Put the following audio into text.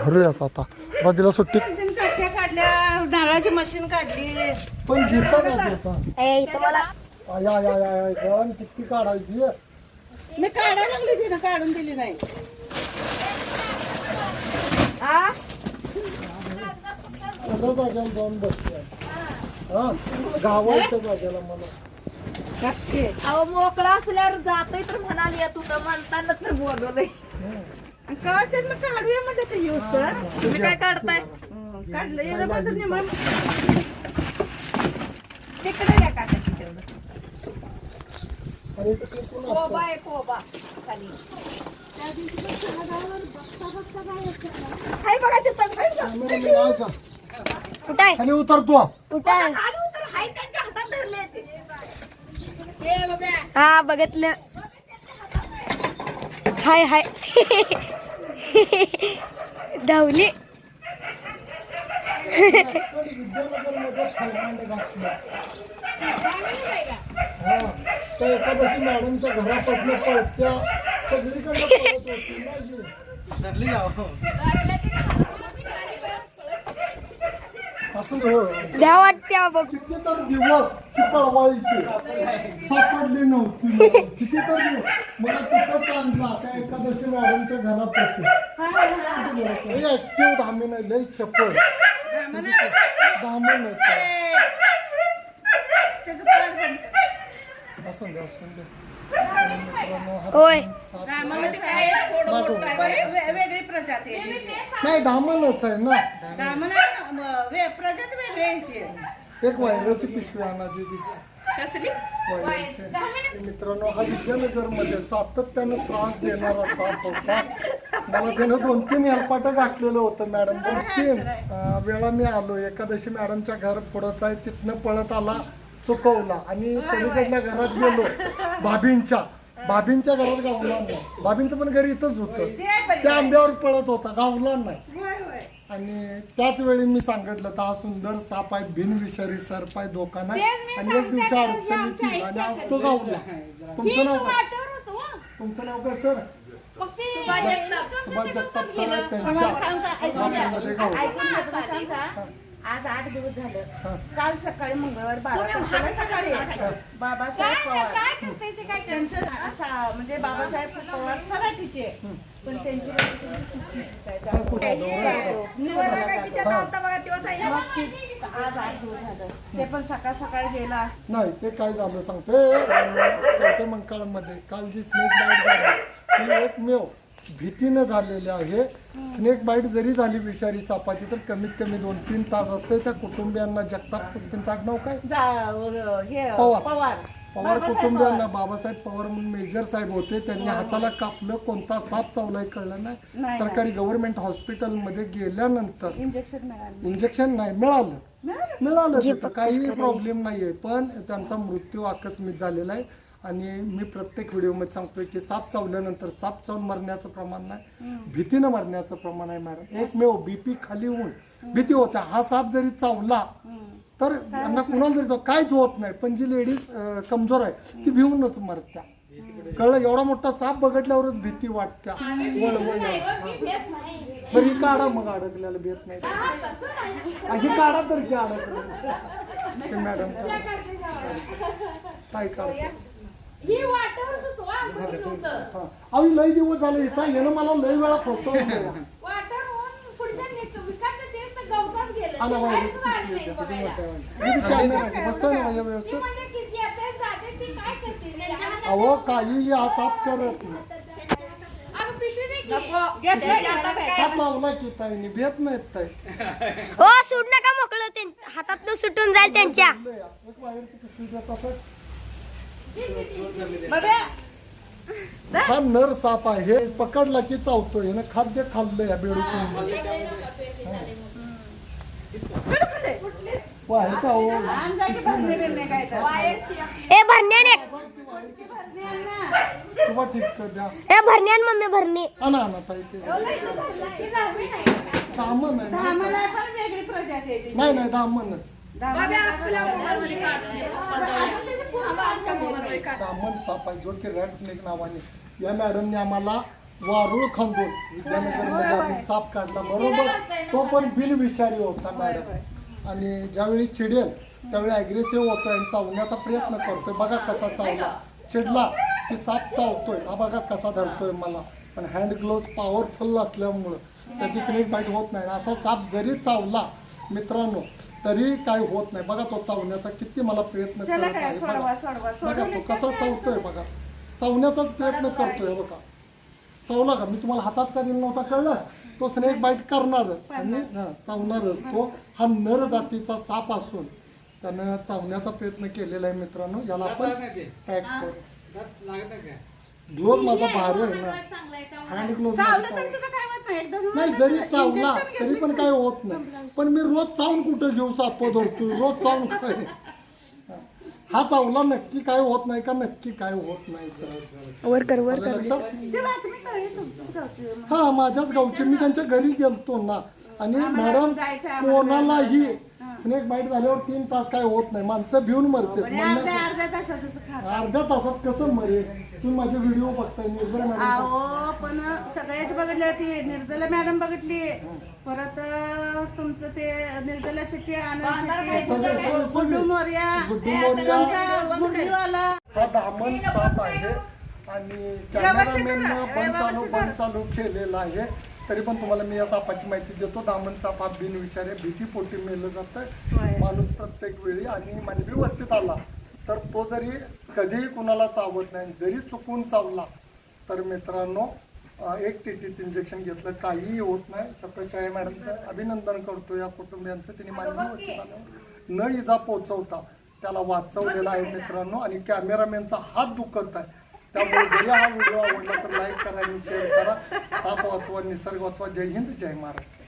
धरूयाच आता तिला सुट्टी काठ्या काढल्या नारळाची मशीन काढली पण किती काढायची मी काढायला लागली तिनं काढून दिली नाही सगळं जागेला जाऊन बसते हा गावाच्या जागेला मला अहो मोकळा असल्यावर जातोय तर म्हणाली तू तर म्हणताना तर बोलवलंय काढूया म्हणजे ते यूज तर तुम्ही काय काढताय काढलं याला बाजून मग तिकडे या काकाची तेवढं कोबा आहे कोबा खाली हाय बघा तिथं कुठाय खाली उतरतो कुठाय खाली उतर हाय त्यांच्या हातात धरले हा बघितलं हाय हाय धावली एकादशी मॅडमच्या घरापासून पळत्या सगळीकडे पळत होती असं द्या वाटते बघ किती तर दिवस ती पळवायची सापडली नव्हती किती तर दिवस मला तिथंच आणला त्या एकादशी मॅडमच्या घरापासून ऍक्टिव्ह धामी नाही लई चप्पल धामण असून दे होय वेगळी प्रजाती नाही धामणच आहे ना प्रजाती वेगळी एक वायराची पिशवी आणा दिदी मित्रांनो हा विद्यानगर मध्ये सातत्यानं त्रास देणारा साप होता मला त्यानं 2-3 हेलपाट घातलेलं होतं मॅडम 2-3 वेळा मी आलो एकादशी मॅडमच्या घर पुढंच आहे तिथनं पळत आला चुकवला आणि पलीकडल्या घरात गेलो भाभींच्या घरात गावला नाही भाभींचं पण घरी इथंच होतं त्या आंब्यावर पळत होता गावला नाही आणि त्याच वेळी मी सांगितलं तर हा सुंदर साप आहे बिनविषारी सर्प आहे धोका नाही आणि एक दिवशी अडचणीत येईल आणि आज तो गावला तुमचं नाव काय सर सुभाष जगताप सर आहे त्यांच्या आज 8 दिवस झालं काल सकाळी मंगळवार 12 सकाळी बाबासाहेब पवार त्यांचं म्हणजे बाबासाहेब पवार सराठीचे पण त्यांची आज 8 दिवस झालं ते पण सकाळी गेला नाही ते काय झालं सांगतोय मंकाळमध्ये काल जी स्नेक बाईट झाली ती एकमेव भीतीनं झालेली आहे स्नेक बाईट जरी झाली विषारी सापाची तर कमीत कमी 2-3 तास असते त्या कुटुंबियांना जगताप त्यांचं आडनाव काय पवार कुटुंबियांना बाबासाहेब पवार म्हणून मेजर साहेब होते त्यांनी हाताला कापलं कोणता साप चावलाय कळलं नाही सरकारी गव्हर्नमेंट हॉस्पिटलमध्ये गेल्यानंतर इंजेक्शन नाही मिळालं तिथं काही प्रॉब्लेम नाहीये पण त्यांचा मृत्यू आकस्मिक झालेला आहे आणि मी प्रत्येक व्हिडिओमध्ये सांगतोय की साप चावल्यानंतर साप चावून मरण्याचं प्रमाण नाही भीतीनं मरण्याचं प्रमाण आहे मॅडम एकमेव बीपी खाली होऊन भीती होत्या हा साप जरी चावला तर यांना कुणाला जरी काहीच होत नाही पण जी लेडीज कमजोर आहे ती भिवूनच मरत्या कळलं एवढा मोठा साप बघितल्यावरच भीती वाटत्या बरं ही काढा मग अडकल्याला भेट नाही ही काढा तर की अडकलं मॅडम काय काढते अहो लय दिवस झाले इथं येणं मला लय वेळा फसवलं अहो काही हा साफ करत लावला की ताईने भेट नाहीत ताई हो सूट नका मोकळं हातात सुटून जाईल त्यांच्या हा नर साप आहे पकडला की चावतोय ना खाद्य खाल्लंय या बेडूकडून भरण्यान मम्मी भरणे नाही दामनच दामन साप आहे जो की रॅट स्नेक नावाने या मॅडमने आम्हाला वारुळ खांदून विद्यानगरमध्ये आम्ही साप काढला बरोबर. तो पण बिनविषारी होता मॅडम. आणि ज्यावेळी चिडेल त्यावेळी अग्रेसिव्ह होतोय आणि चावण्याचा प्रयत्न करतोय. बघा कसा चावला, चिडला की साप चावतोय. हा बघा कसा धरतोय मला. पण हँड ग्लोव्ज पॉवरफुल असल्यामुळं त्याची स्नेक बाईट होत नाही. असा साप जरी चावला मित्रांनो तरी काय होत नाही. बघा तो चावण्याचा किती मला प्रयत्न त्याला करत काय आहे. सोडवा सोडवा बघा तो कसा चावतोय. बघा चावण्याचाच प्रयत्न करतोय. बघा चावला का, मी तुम्हाला हातात का दिला नव्हता कळलं. तो स्नेक बाईट करणारच आणि चावणारच. तो हा नर जातीचा साप असून त्यानं चावण्याचा प्रयत्न केलेला आहे मित्रांनो. याला आपण पॅक करू. ग्लोव्ह माझा भारी आहे ना, हँड ग्लोव्ह चावलं तरी सुद्धा काय होत नाही. एकदम नाही. जरी चावला तरी पण काय होत नाही. पण मी रोज चावून कुठं घेऊ साप धरतोय. रोज चावून काय हा चावला नक्की काय होत नाही का, नक्की काय होत नाही सर. लक्षात. ते बातमी कळली तुमच्याच गावची. हा माझ्याच गावचे. मी त्यांच्या घरी गेलतो ना. आणि आम्हाला मॅडम जायचं आहे, आम्हाला कोणालाही स्नेक बाईट झाल्यावर 3 तास काय होत नाही. माणसं भिवून मरते. अर्ध्या तासातच खात. अर्ध्या तासात कसं मरेल. तुम्ही माझे व्हिडिओ बघताय निर्जला मॅडम. अहो पण सगळ्याच बघितल्या. ती निर्जला मॅडम बघितली. परत तुमचं ते निर्जला चिठ्ठी आनंद गुड्डू मोर्या गुड्डीवाला हा दामन साप आहे आणि कॅमेरामॅननं बंद चालू केलेला आहे. तरी पण तुम्हाला मी या सापाची माहिती देतो. दामन साप हा बिनविषारी भीतीपोटी मेलं जातं माणूस प्रत्येक वेळी. आणि मानवी वस्तीत आला तर तो जरी कधीही कुणाला चावत नाही. जरी चुकून चावला तर मित्रांनो 1 TTचं इंजेक्शन घेतलं काहीही होत नाही. सप्रेशाही मॅडमचं अभिनंदन करतो या कुटुंबियांचं. त्यांनी मानवी वस्तीत आल्यावर न इजा पोचवता त्याला वाचवलेला आहे मित्रांनो. आणि कॅमेरामॅनचा हात दुखत आहे. त्यामुळे जरी हा व्हिडिओ आवडला तर लाईक करा आणि शेअर करा. साप वाचवा, निसर्ग वाचवा. जय हिंद, जय महाराष्ट्र.